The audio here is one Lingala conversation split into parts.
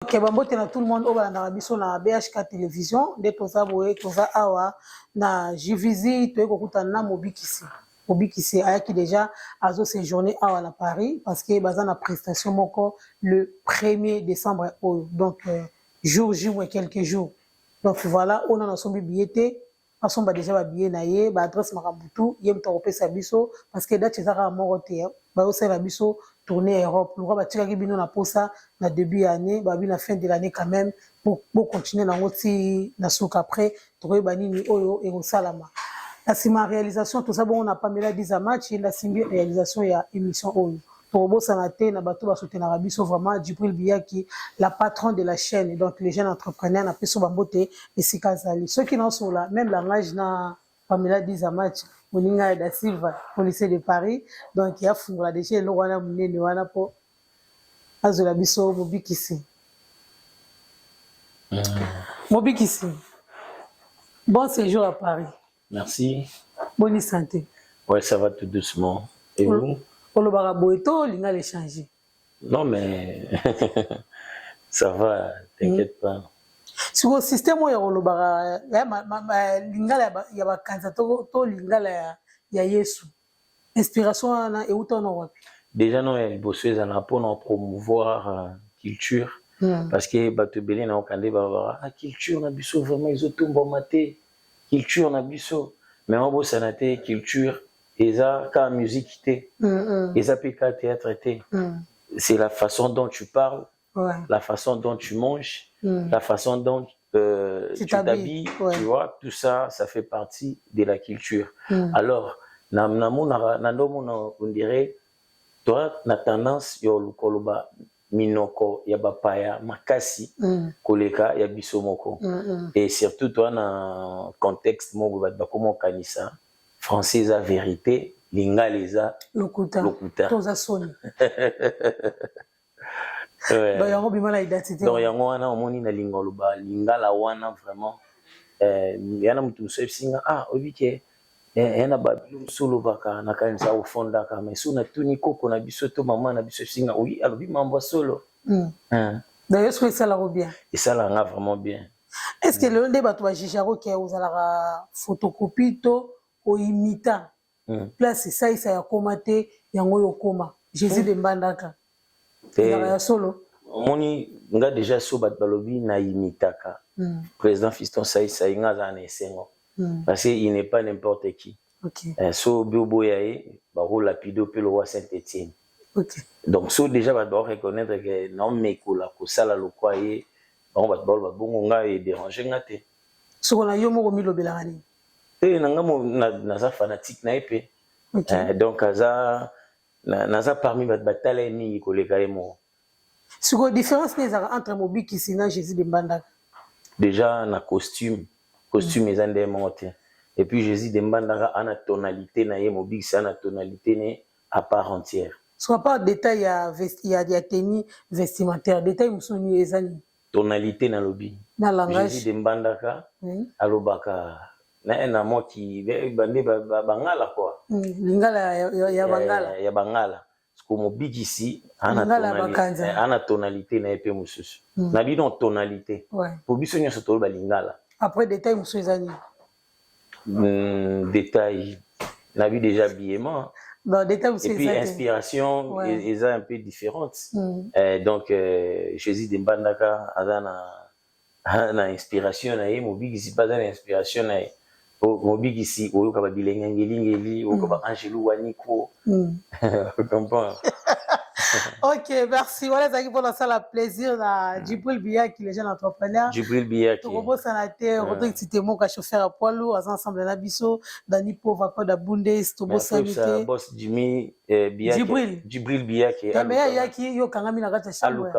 Ok, bambote na tout le monde au balanda biso na BHK télévision de toza boye toza awa na Jivizi to ekokuta na Mobikisi. Mobikisi ayaki déjà azo séjourner awa na Paris parce que baza na prestation moko le 1er décembre donc jour J ou quelques jours. Donc voilà, on a sombi billet parce qu'on va déjà ba billet na ye ba adresse makambutu yem to kopesa biso parce que date ezaka moko te ba osala biso tourner Europe. Le roi va tirer bino na posa na début année, ba la fin de l'année quand même pour continuer na ngoti na souk après to bani ni oyo et salama. La sima réalisation tout ça bon on a pas mis 10 match la simbi réalisation ya émission oyo. Pour bossa na te na bato ba soutenir biso vraiment Djibril Biaki la patronne de la chaîne donc les jeunes entrepreneurs na peso bambote et sikazali. Ceux qui n'en sont là même langage na Pamela 10 match Moninga da Silva, policier de Paris, donc il y a Fungola déjà le wana munene wana po azola biso Mobikisi. Mobikisi. Bon séjour à Paris. Merci. Bonne santé. Ouais, ça va tout doucement. Et vous? Pour le baraboeto, l'inga les changer. Non mais ça va, t'inquiète pas. Sur le système où il y a le bara, l'inga ya ba kanza to l'inga ya Yesu. Inspiration na et autant non. Déjà non elle bosseuse en pour promouvoir culture parce que bato belé na okande ba culture na biso vraiment ils otomba maté culture na biso mais on bossa na té culture eza ka musique té eza pika théâtre té c'est la façon dont tu parles la façon dont tu manges la façon dont tu t'habilles tu vois tout ça ça fait partie de la culture alors on dirait toi na tendance yo lukoloba minoko ya bapaya makasi koleka ya bisomoko et surtout toi na contexte moko ba komo kanisa français a vérité lingaleza lokuta toza soni ouais donc yango bimala identité donc yango wana omoni na lingoloba lingala wana vraiment yana mutu singa obike yana babilu solo baka na kanisa ufonda kama suna tuni koko na biso to mama na biso singa oui alobi mambo solo d'ailleurs ce que ça la bien et ça la nga vraiment bien est-ce que le débat toi jijaro qui a la photocopie to o imita place ça ya komate yango yo koma Jésus de Mbandaka ya solo moni nga déjà so bat balobi na imitaka président Fiston Saïsa nga za na esengo parce qu'il n'est pas n'importe qui. Okay. So Biobo Yaé, Baro Lapido, puis le roi Saint-Étienne. Okay. Donc, so déjà, on doit reconnaître que non, mais que la Kosala le croyait, on va bon et déranger ngate. So on a yo mo milo belani. Naza fanatique na épée. Donc, naza parmi les batailles ni kolega mo. Sur la différence entre Mobikisi na Jésus de Mbandaka. Déjà, na costume les andés montent et puis Jésus de Mbandaka a une tonalité na ye Mobikisi a une tonalité à part entière. Soit pas détail il y a tenue vestimentaire détail musoni ezali tonalité na lobi na langage Jésus de Mbandaka alobaka na mo ki bande bangala quoi lingala ya bangala parce que Mobikisi ana tonalité na épée mususu na bino tonalité pour biso nyoso to ba lingala. Après détail mususu ezali détail la vie déjà habillement et puis inspiration est un peu différente donc Jésus de Mbandaka a na inspiration na ye Mobikisi pas une inspiration na ye Mobikisi oyo ka ba bilengeli oyo ka ba Angelou Waniko comprends. Ok, merci. Voilà, ça qui pour la salle plaisir à Djibril Biaki, les jeunes entrepreneurs. Djibril Biaki. Tout robot sanateur, Rodrigue Titemo, qui a chauffeur à poids lourd, ensemble à Bisso, Dani Pova, Koda Bundes, Tobo Sanité. Boss Jimmy Biaki. Djibril Biaki. Mais Yaki, yo kangami na gacha chambre.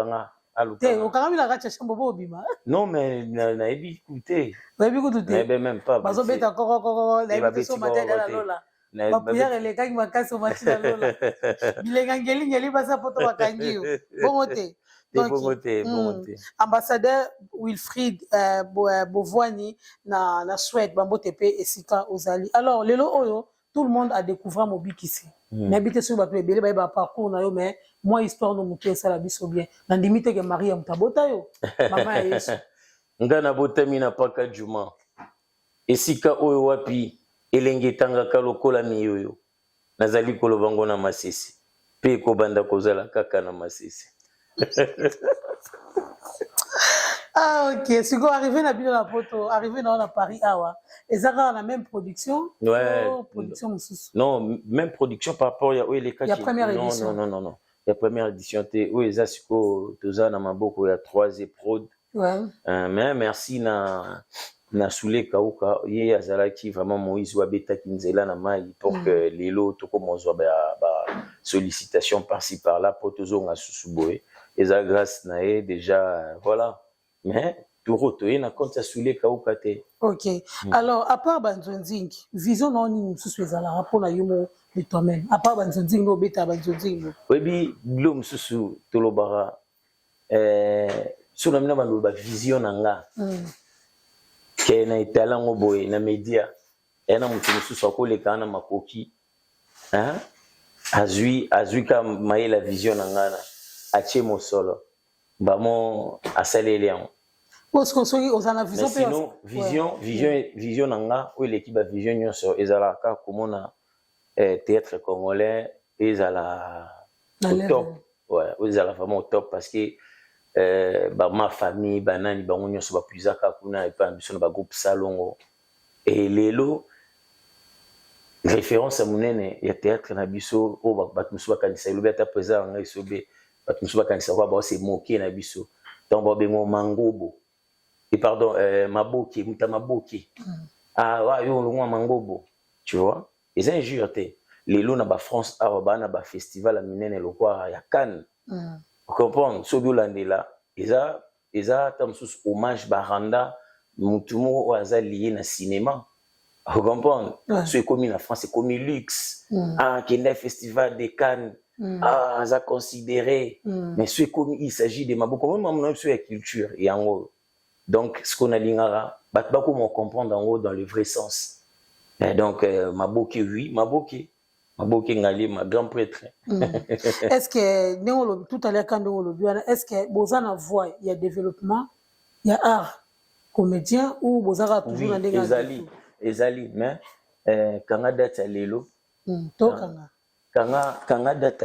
Alukanga. Au kangami na gacha chambre bobima. Non, mais na ebi écouté. Na ebi écouté. Mais même pas. Bazo beta koko, la ebi so matin dans la lola. Bapouya relekaki makasi au match na lola. Bilengangeli ngeli basa poto bakangi yo. Bongote. Donc ambassadeur Wilfried Bovwani na Suède bambote pe esika ozali. Alors lelo oyo tout le monde a découvert Mobikisi. mais bité sur bato ebele ba parcours na yo mais moi histoire no mutu ça la biso bien na ndimite ke Maria mutabota yo mama ya Yesu ngana botami na paka juma esika oyo wapi elenge tangaka lokola miyoyo nazali koloba ngo na Masisi pe kobanda kozala kaka na Masisi. Ah ok, si vous arrivez à la photo, arrivé dans la Paris Awa, et ça a la même production? Ouais. Production non, même production par rapport à les cas. Il y a première édition. Non. Il y a première édition. Oui, ça c'est quoi? Toza na maboko il y a 3 éprod. Ouais. Mais merci na soulé kauka ye azalaki vraiment Moïse Wabeta Kinzela na mai pour que les lots to commence ba sollicitation par-ci par-là pour tozo nga susuboé. Et ça grâce na déjà voilà. Mais tout retourner na compte soulé kauka te. Ok. Alors à part Banzonzing, vision non ni mususu ezala rapport na yumo de toi-même. À part Banzonzing no beta Banzonzing. Oui bi lo mususu tolobara sur la ba vision nanga. Ke na italango boy na media. Na mutu mususu akoleka na makoki. Hein? Azui ka maye la vision nanga na ache mosolo. Bamo asalele yango. Parce que soki ozana vision pe vision nanga ou l'équipe a vision nyonso ezala ka komona théâtre congolais ezala au top. Ouais, ezala vraiment au top parce que ma famille banani bango nyonso ba puisaka kuna et pas ambition ba groupe salongo et lelo référence à munene ya théâtre na biso o ba musuba kanisa lobi ata présent ngai sobe ba musuba kanisa ba c'est moqué na biso donc ba bengo mangobo et pardon maboki muta maboki ah wa yo longwa mangobo tu vois ils injurent lelo na ba France a ba na ba festival à munene lokwa ya Cannes comprendre sobi olandela eza tamsus hommage baranda mutumo waza lié na cinéma. Vous comprenez? C'est comme en France, c'est comme luxe. Ah, qu'il y a un festival de Cannes. Ah, ça considéré. Mais c'est comme il s'agit de maboko. Comment on a sur la culture et en haut. Donc, ce qu'on a dit là, comment comprendre en haut dans le vrai sens. Et donc, maboki oui, maboki ngali ma grand prêtre. Est-ce que tout à l'heure quand on le dit, est-ce que bozana voix, il y a développement, il y a art comédien ou bozara toujours dans des ezali mais kanga date lelo to kanga date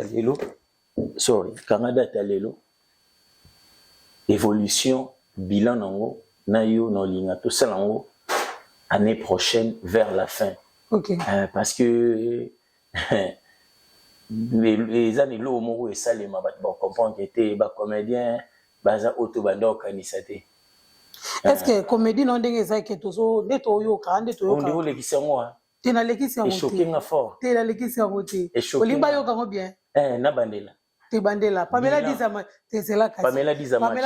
lelo évolution bilan nango na yo no linga to salango année prochaine vers la fin. OK. Parce que les années lo moko et salema ba comprendre que était ba comédien baza auto banda okanisate. Est-ce que comédie non ndenge za ke tozo ndeto yo ka ndeto yo ka on le kisa moi tena lekisi ya moté choquing fort tena lekisi ya moté olimba yo ka bien na bandela te bandela Pamela Dizama tezela kasi Pamela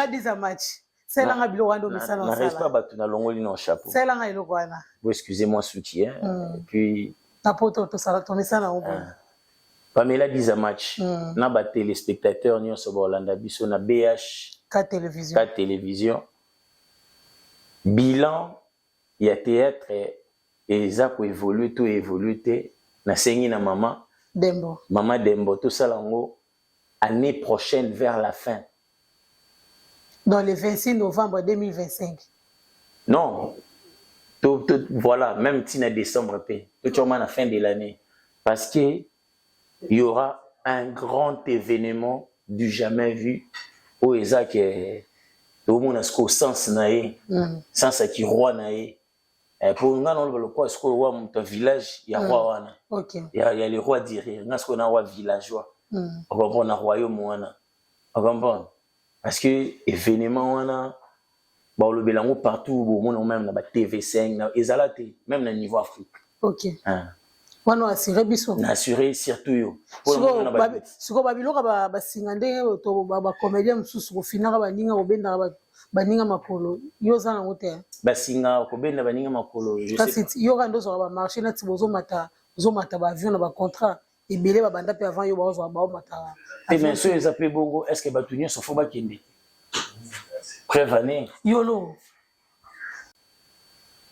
Dizama match c'est là nga bilo wando misana na reste pas batu na longoli no chapeau c'est là nga iloko wana vous excusez-moi soutien et puis tapoto to sala to misana ngo Pamela Dizama match na ba téléspectateurs nyonso ba Holanda biso na BH ka télévision bilan il y a théâtre et ça pour évoluer tout évoluer na sengi na maman Dembo tout ça lango année prochaine vers la fin dans le 26 novembre 2025 non tout voilà même si na décembre tout à la fin de l'année parce que il y aura un grand événement du jamais vu au Isaac tout le monde a ce sens naé sens qui roi naé pour nous on le quoi ce roi mon village il y a roi wana OK il y a le roi diré on a ce qu'on a roi villageois on comprend un royaume wana on comprend parce que événement wana ba le belango partout bon on même na ba TV5 na ezalate même na niveau Afrique. OK wana assuré biso na assuré surtout yo siko babiloka ba singa ndenge to ba comédien mususu ko finaka baninga obenda baninga makolo yo zana ngote ba singa ko benda baninga makolo je sais kasi yo kando so ba marché na tibozo mata ba avion na ba contrat ebele ba banda pe avant yo ba zo ba mata et mais so eza pe bongo est-ce que batunyo so fo ba kende prévaner yolo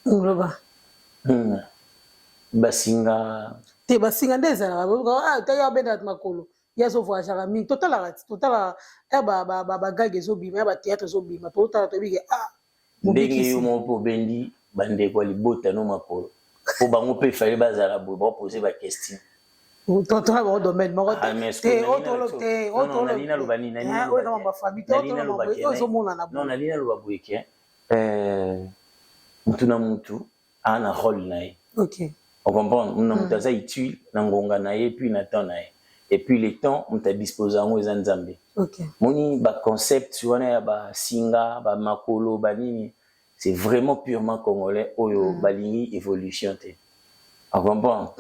ngloba basinga te basinga nde ezalaka taya benda makolo ya zo voyageaka mingi totala ya bagage ezobima ya batéâtre ezobima totala toyebike ndenge yo moko mpo obendi bandeko ya libota no makolo mpo bango mpe efali bazala boye bapose baquestion totala bango domaine moko nalini aloba boye ke mutu na mutu aa na rôle na ye on comprend mutu na mutu aza utile na ngonga na ye puis na temps na ye et puis le temps mutu adispose yango eza nzambe moni baconcept wana ya basinga bamakolo banini c'est vraiment purement congolais oyo balingi évolution te on comprend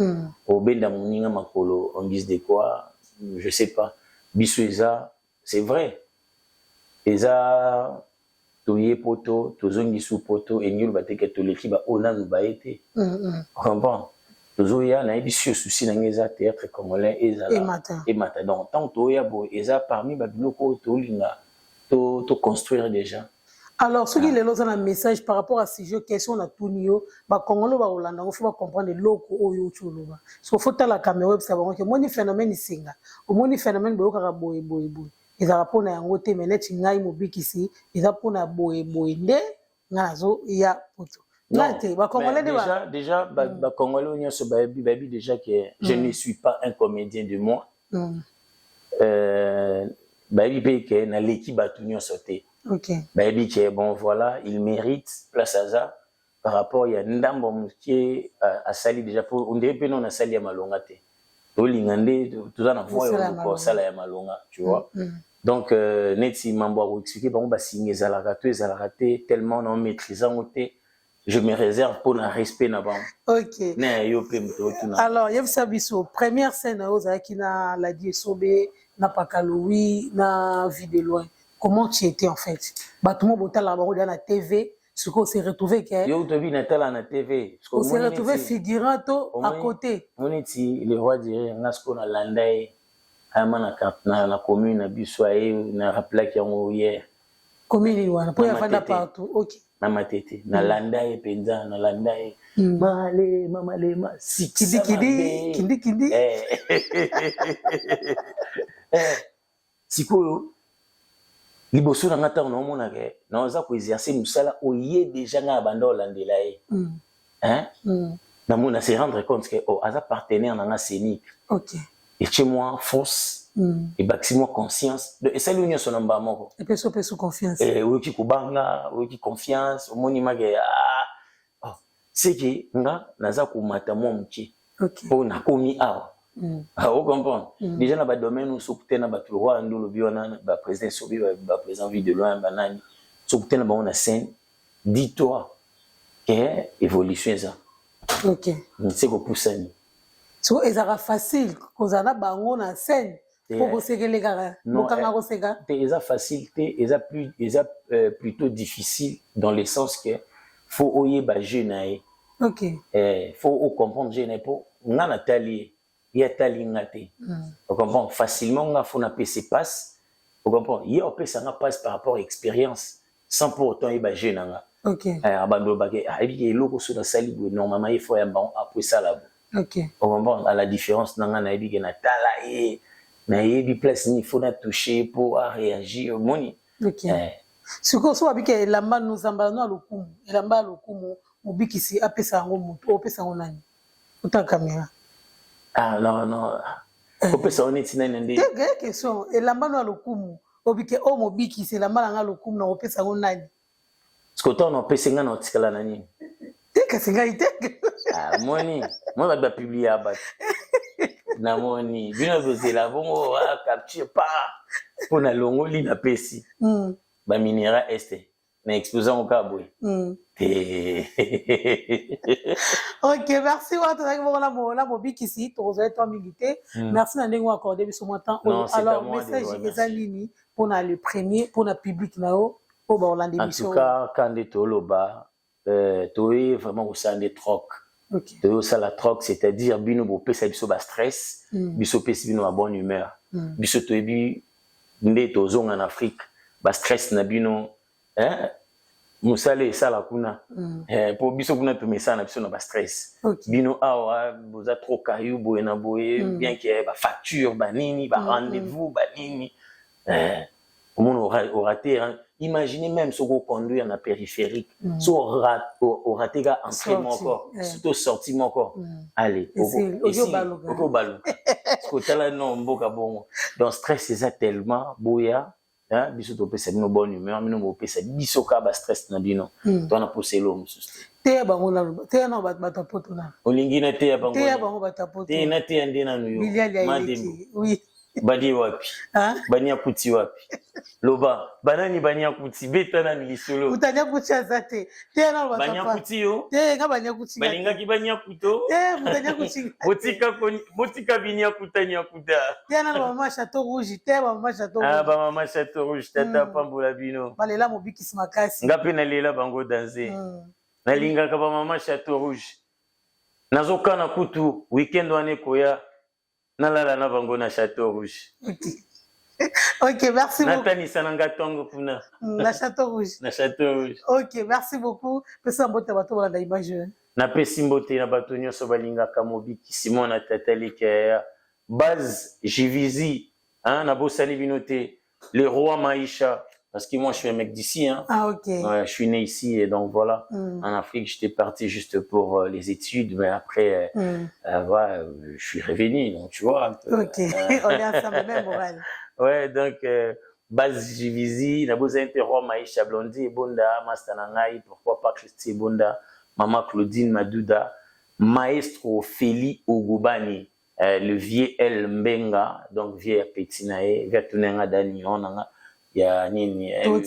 obenda moninga makolo en guise de quoi je sais pas biso eza c'est vrai eza toye poto tozongi su poto enyulu bateke toleki ba onanu baete on comprend tozoya nayebi si souci nange eza théâtre congolais ezala emata donc tant toya boye eza parmi babiloko oyo tolinga to construire déjà. Alors, ce qui est un message par rapport à ce sujet, question na tunio, ba Congolais ba Hollande, il faut comprendre les locaux oyo chuluba. So faut la caméra ça va que moni phénomène singa. Au moni phénomène boyo kaka boy. Ils a rapport na yango te mais net ngai mobiki si, ils a pour na boy nde ngazo ya poto. Déjà ba Congolais onyo so baby déjà que je ne suis pas un comédien de moi. Baby pe que na l'équipe batunyo sauté. Baby qui est bon voilà il mérite place à ça par rapport il y a ndambo qui a sali déjà pour on dirait que non a sali ya malonga te to lingande tout ça na voix pour sala ya malonga tu vois donc neti mambo a expliquer bango ba signer ezalaka te tellement non maîtrisant te je me réserve pour un respect na bango na yo pe mto tuna alors yev sabiso première scène ozaki na la diesobe na pakaloui na vie de loin. Comment tu étais en fait? Battement botal la barre dans la TV, ce qu'on s'est retrouvé que. Yo te vi Natala na TV. On s'est retrouvé figurant à côté. On est le roi dirait ngasko na landai ama na commune na biswaye na rappela ki yango hier. Commune wana pour yafanda partout. OK. Na matete na landai penza na landai. Male mama le ma kindi. Sikoyo liboso na ngata on mona ke na oza ko exercer musala oye déjà nga banda olandela ye na mona se rendre compte que aza partenaire na nga scénique et chez moi force et maximum conscience et ça l'union son namba moko et peso confiance et oki kubanga oki confiance omoni mage c'est que nga naza ko mata mo mki po na komi awa vous comprenez? Déjà, dans le domaine où il y a des rois, le président Sobi, le président vie de loin, on a scène. Dis-toi que l'évolution est ça. Ok. C'est que pour ça. So, c'est facile quand on a une scène pour que les gars. Non, c'est facile, c'est plutôt difficile dans le sens que faut oyer ba jeune. Ok. Faut comprendre jeune pour on a Nathalie. Il y a talingate. On comprend facilement on a fait un PC passe. On comprend. Il y a un PC passe par rapport à l'expérience sans pour autant il va jeune nga. OK. Abando bagay il loko sur la salle normalement il faut un bon après ça là. OK. On comprend à la différence nga na ebi na tala et na ebi place ni faut na toucher pour réagir moni. OK. Ce que so abike lamba nous ambano lokumu. Lamba lokumu mobikisi apesa ngo mutu opesa ngo nani. Uta caméra. Ah non. Faut pas ça on est nende. Quelle question? Et lamba no lokumu. Obike o mobiki c'est lamba nga lokumu na opesa ngo nani. Skoto on opesa nga na tikala nani. Teka singa iteke. Ah moni, moi va publier abat. Na moni, bino bozela bongo capture pas pour na longoli na pesi. Ba minera este. Na exposant au Kaboué. Ok, merci. Merci d'avoir accordé ce matin. Alors, message Ezalini pour le premier, pour le public. En tout cas, quand tu es là-bas, tu es vraiment au sein des trocs. Tu es au sein de la troc, c'est-à-dire que tu as un stress, tu as une bonne humeur. Tu as en Afrique, le stress, musale sala kuna po biso kuna tumesana biso na ba stress bino awa boza trop caillou boye na boye bien que ba facture ba nini ba rendez-vous ba nini on aura raté imaginez même ce qu'on conduit en périphérique so raté ga entraînement encore surtout sorti mon corps allez au balou ko tala non mboka bongo donc stress c'est tellement boya hein biso to pesa bino bonne humeur bino mo pesa biso ka ba stress na bino to na poser l'homme te bango na te na ba poto na olingi na te bango ba poto te na te ndena no yo madembo oui badi wapi bania kuti wapi loba banani bania kuti betana ni lisolo utanya kuti azate te na ba bania kuti yo te nga bania kuti balinga ki bania kuto mutanya kuti botika binia kutanya kuta te na ba mama Château Rouge te ba mama Château Rouge ba mama Château Rouge tata pambola bino balela mobikisi makasi ngapi na lela bango danser nalinga ka ba mama Château Rouge nazokana kutu weekend wane koya nalala na bango na Château Rouge. Ok, merci beaucoup. Natani sananga tongo kuna. Na Château Rouge. Na Château Rouge. Ok, merci beaucoup. Pesa mbote bato bala image. Na pesi mbote na bato nyonso balinga kamobiki Simon na tatali ke base Jivizi hein na bosali binote le roi Maïcha parce que moi je suis un mec d'ici hein. Ah ok. Ouais, je suis né ici et donc voilà en Afrique j'étais parti juste pour les études mais après voilà, je suis revenu donc tu vois. Ok, on est ensemble même moral. Ouais donc base Jivizi na bosali roi Maïcha Blondie et Bonda Master Nangai pourquoi pas Christy Bonda Maman Claudine Madouda Maestro Feli Ogubani le vieux El Mbenga donc vieux petit nae vieux tunenga dani onanga ya nini donc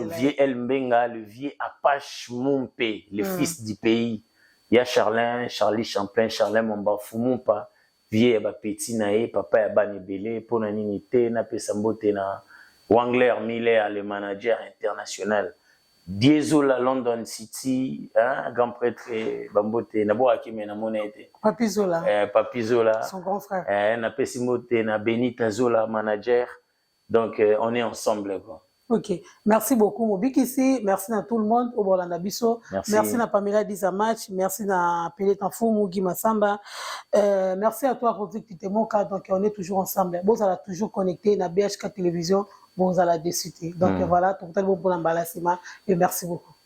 vieux El Mbenga le vieux Apache Mumpe le fils du pays ya Charlie Champlain Charlin Mombafu Mumpa vieux ba petit nae papa ya bani belé pona nini te na pesa mbote na Wangler Miller le manager international Diezola London City, hein, grand prêtre Bambote, Nabo Akime na monete. Papizola. Papizola. Son grand frère. Na Pesimote, na Benita Zola, manager. Donc, on est ensemble, quoi. Ok. Merci beaucoup, Mobik ici. Merci à tout le monde. Au Bolanda Bisso. Merci à Pamela Dizamatch. Merci à Pelé Tanfou, Guy Massamba. Merci à toi, Rodrigue Titemoka. Donc, on est toujours ensemble. Bon, ça l'a toujours connecté. Na BHK Télévision. Bon, ça l'a décidé. Donc, voilà. Tout le monde pour l'emballasement. Et merci beaucoup.